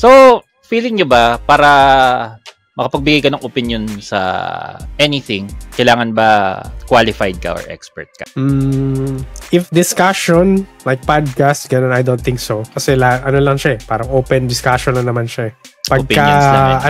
So, feeling nyo ba para makapagbigay ka ng opinion sa anything, kailangan ba qualified ka or expert ka? If discussion, like podcast, ganun, I don't think so. Kasi ano lang siya parang open discussion lang naman siya Pagka,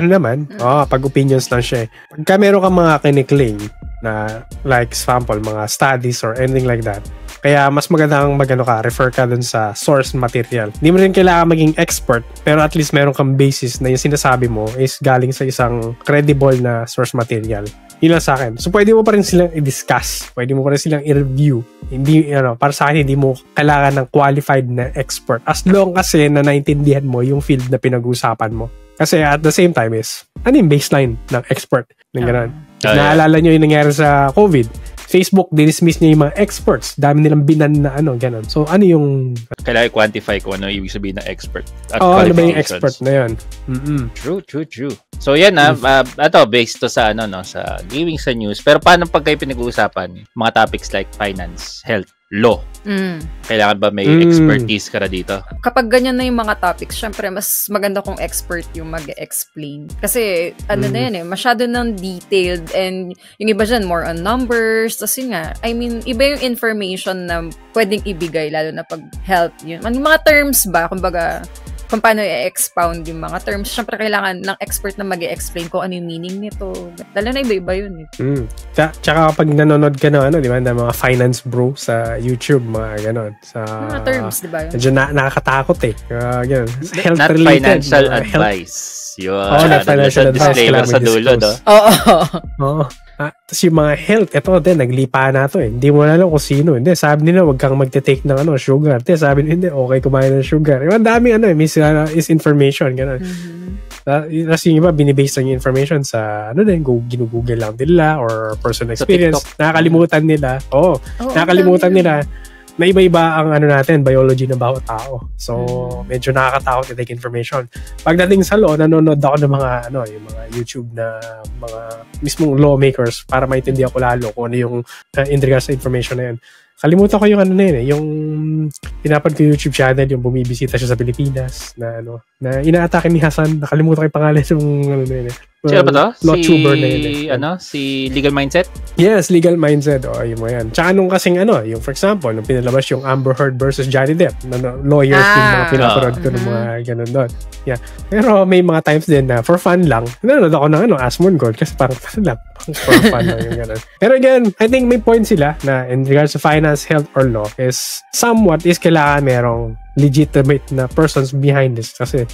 pag opinions lang siya Pagka meron kang mga kiniklaim na, like, example, mga studies or anything like that, kaya mas magandang refer ka dun sa source material. Hindi mo rin kailangan maging expert, pero at least meron kang basis na yung sinasabi mo is galing sa isang credible na source material. Yun lang sa akin. So, pwede mo pa rin silang i-discuss. Pwede mo pa rin silang i-review. Hindi, para sa akin, hindi mo kailangan ng qualified na expert. As long kasi na naintindihan mo yung field na pinag-uusapan mo. Kasi at the same time is, ano yung baseline ng expert? Ng ganun. Naalala nyo yung nangyari sa COVID. Facebook, dinismiss niya yung mga experts. Dami nilang binan na ganun. So, ano yung... Kailangan i-quantify kung ano ibig sabihin ng expert. Ano ba yung expert na yun? True. So, yan based to sa, sa gaming sa news. Pero paano pag kayo pinag-uusapan? Mga topics like finance, health, law. Kailangan ba may expertise ka na dito? Kapag ganyan na yung mga topics, syempre, mas maganda kung expert yung mag-explain. Kasi, na yan masyado ng detailed and yung iba dyan, more on numbers. Tapos yun nga, I mean, iba yung information na pwedeng ibigay, lalo na pag health yun. Yung mga terms ba, kumbaga, kung paano i-expound yung mga terms. Siyempre, kailangan ng expert na mag-i-explain kung ano yung meaning nito. Lalo na iba-iba yun. Tsaka kapag nanonood ka na, di ba, na mga finance bro sa YouTube, mga ganon. Sa, mga terms, di ba yun? Medyo nakakatakot ganun. Not financial advice. Yun. Not financial advice. Disclaimer sa dulo, no? Oo. Tapos yung mga health, ito din, naglipa na to Hindi mo alam kung sino. Hindi, sabi nila, wag kang magte-take ng sugar. Hindi, sabi nila, hindi, okay kumain ng sugar. Yung dami, is information, gano'n. Tapos yung iba, binibase lang yung information sa, ginugoogle lang nila or personal experience. Nakakalimutan nila. Nakakalimutan nila na iba-iba ang biology ng bawat tao. So, medyo nakakatakot i-take information. Pagdating sa law, nanonood ako ng mga, yung mga YouTube na mga mismong lawmakers para maintindihan ko lalo kung ano yung in regards sa information na yun. Kalimutan ko yung yung pinapad ko YouTube channel, yung bumibisita siya sa Pilipinas, na na inaatake ni Hasan, nakalimutan ko yung pangalan ng Sino ba to? Lawtuber na yun. Si Legal Mindset? Yes, Legal Mindset. Yun mo yan. Tsaka nung kasing yung for example, nung pinalabas yung Amber Heard versus Johnny Depp, lawyers yung mga pinapanood ko ng mga ganun doon. Yeah. Pero may mga times din na for fun lang, nanonood ako ng Asmongold Gold kasi parang for fun lang yung ganun. Pero again, I think may point sila na in regards to finance, health, or law is somewhat is kailangan merong legitimate na persons behind this kasi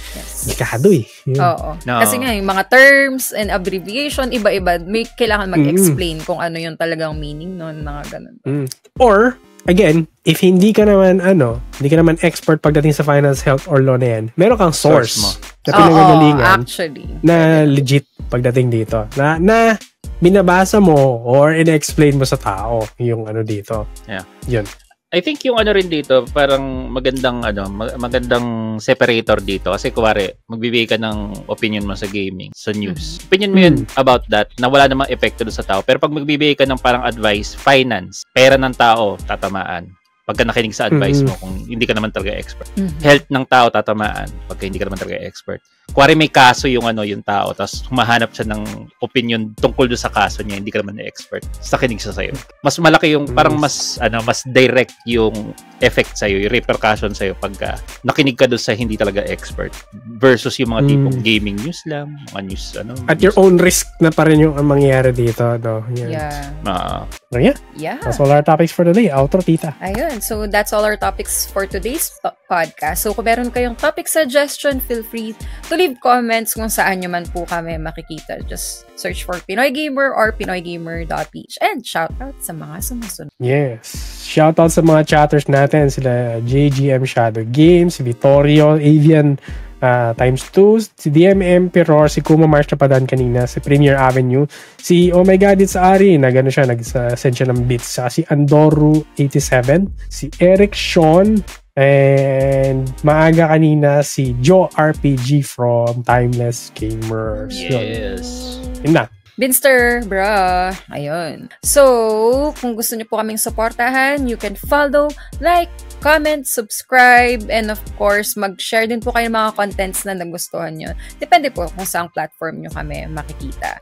delikado Oo. No. Kasi nga yung mga terms and abbreviation, iba-iba, may kailangan mag-explain kung ano yung talagang meaning nun, mga ganun. Or, again, if hindi ka naman expert pagdating sa finance, health, or law na yan, meron kang source na pinagagalingan na legit pagdating dito. Na binabasa mo or in-explain mo sa tao yung dito. Yeah. Yun. I think yung rin dito, parang magandang separator dito. Kasi kuwari, magbibigay ka ng opinion mo sa gaming, sa news. Opinion mo yun about that, na wala namang epekto doon sa tao. Pero pag magbibigay ka ng parang advice, finance, pera ng tao, tatamaan. Pagka nakinig sa advice mo, kung hindi ka naman talaga expert. Health ng tao, tatamaan. Pagka hindi ka naman talaga expert. Kuwari may kaso yung taao, tapos humahanap siya ng opinion tungkol doon sa kaso niya, hindi ka naman expert. Sa kinig siya sa'yo. Mas malaki yung, parang mas direct yung effect sa'yo, yung repercussion sa'yo pagka nakinig ka doon sa hindi talaga expert. Versus yung mga tipong gaming news lang, mga news, At your own risk na pa rin yung mangyayari dito, Yeah. Yeah. That's all our topics for today. Outro, tita. Ayun. So, that's all our topics for today's podcast. So, kung meron kayong topic suggestion, feel free to leave comments kung saan nyo man po kami makikita. Just search for Pinoy Gamer or pinoygamer.ph. And shoutout sa mga sumusunod. Yes. Shoutout sa mga chatters natin. Sila JGM Shadow Games, si Vittorio, Avian ×2, si DM Emperor, si Kuma March na padan kanina, si Premier Avenue, si Oh My God It's Ari, nag-send siya ng bits, si Andoru87, si Eric Sean, and maaga kanina si Joe RPG from Timeless Gamers. Yes. Yun na. Binster, bruh. Ayun. So, kung gusto niyo po kaming supportahan, you can follow, like, comment, subscribe, and of course, mag-share din po kayo ng mga contents na nagustuhan nyo. Depende po kung saang platform nyo kami makikita.